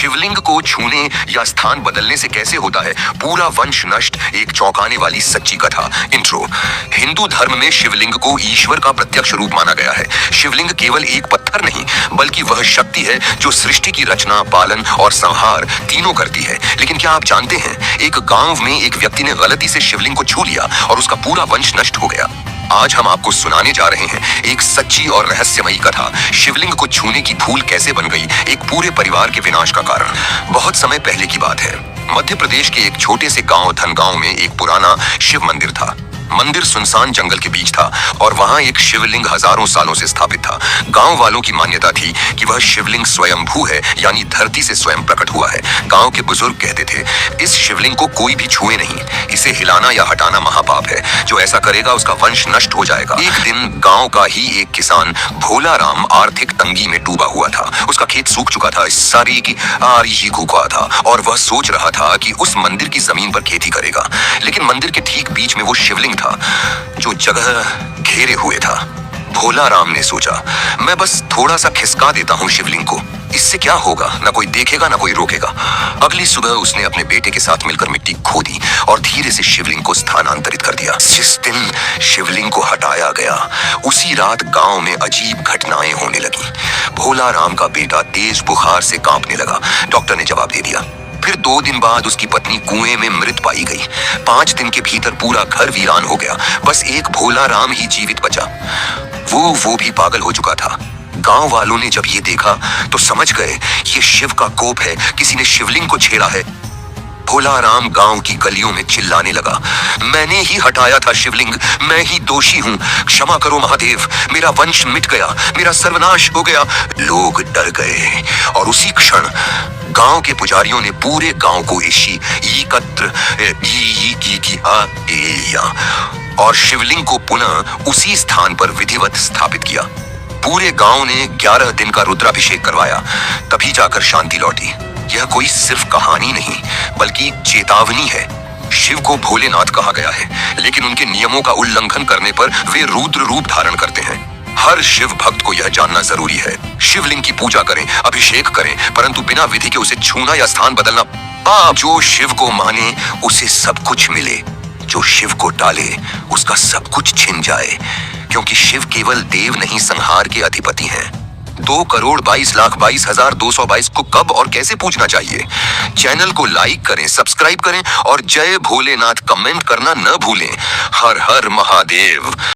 शिवलिंग को छूने या स्थान बदलने से कैसे होता है पूरा वंश नष्ट, एक चौंकाने वाली सच्ची कथा। इंट्रो। हिंदू धर्म में शिवलिंग को ईश्वर का प्रत्यक्ष रूप माना गया है। शिवलिंग केवल एक पत्थर नहीं बल्कि वह शक्ति है जो सृष्टि की रचना, पालन और संहार तीनों करती है। लेकिन क्या आप जानते हैं, एक गांव में एक व्यक्ति ने गलती से शिवलिंग को छू लिया और उसका पूरा वंश नष्ट हो गया। आज हम आपको सुनाने जा रहे हैं एक सच्ची और रहस्यमयी कथा। शिवलिंग को छूने की भूल कैसे बन गई एक पूरे परिवार के विनाश का कारण। बहुत समय पहले की बात है। मध्य प्रदेश के एक छोटे से गांव धनगांव में एक पुराना शिव मंदिर था। मंदिर सुनसान जंगल के बीच था और वहां एक शिवलिंग हजारों सालों से स्थापित था। गांव वालों की मान्यता थी कि वह शिवलिंग स्वयंभू है, यानी धरती से स्वयं प्रकट हुआ है। गांव के बुजुर्ग कहते थे, इस शिवलिंग को कोई भी छुए नहीं, इसे हिलाना या हटाना महापाप है, जो ऐसा करेगा उसका वंश नष्ट हो जाएगा। एक दिन गांव का ही एक किसान भोला राम आर्थिक तंगी में डूबा हुआ था। उसका खेत सूख चुका था, सारी की आरी ही भूखा था और वह सोच रहा था कि उस मंदिर की जमीन पर खेती करेगा। लेकिन मंदिर के ठीक बीच में वो शिवलिंग था जो जगह घेरे हुए था। भोला राम ने सोचा, मैं बस थोड़ा सा खिसका देता हूँ शिवलिंग को, इससे क्या होगा, ना कोई देखेगा ना कोई रोकेगा। अगली सुबह उसने अपने बेटे के साथ मिलकर मिट्टी खोदी और धीरे से शिवलिंग को स्थानांतरित कर दिया। जिस दिन शिवलिंग को हटाया गया उसी रात गांव में अजीब घटनाएं होने लगी। भोला राम का बेटा तेज बुखार से कांपने लगा। डॉक्टर ने जवाब दे दिया। फिर 2 दिन बाद उसकी पत्नी कुएं में मृत पाई गई। 5 दिन के भीतर पूरा घर वीरान हो गया। बस एक भोला राम ही जीवित बचा। वो भी पागल हो चुका था। गांव वालों ने जब ये देखा तो समझ गए ये शिव का कोप है, किसी ने शिवलिंग को छेड़ा है। भोला राम गांव की गलियों में चिल्लाने लगा, मैंने ही हटाया था शिवलिंग, मैं ही दोषी हूँ, क्षमा करो महादेव, मेरा वंश मिट गया, मेरा सर्वनाश हो गया। लोग डर गए और उसी क्षण गांव के पुजारियों ने पूरे गांव को एकत्र और शिवलिंग को पुनः उसी स्थान पर विधिवत स्थापित किया। पूरे गांव ने 11 दिन का रुद्राभिषेक करवाया, तभी जाकर शांति लौटी। यह कोई सिर्फ कहानी नहीं बल्कि चेतावनी है। शिव को भोलेनाथ कहा गया है, लेकिन उनके नियमों का उल्लंघन करने पर वे रुद्र रूप धारण करते हैं। हर शिव भक्त को यह जानना जरूरी है। शिवलिंग की पूजा करें, अभिषेक करें, परंतु बिना विधि के उसे छूना या स्थान बदलना पाप। जो शिव को माने उसे सब कुछ मिले, जो शिव को टाले उसका सब कुछ छिन जाए, क्योंकि शिव केवल देव नहीं संहार के अधिपति हैं। 2,22,22,222 को कब और कैसे पूजना चाहिए? चैनल को लाइक करें, सब्सक्राइब करें और जय भोलेनाथ कमेंट करना न भूलें। हर हर महादेव।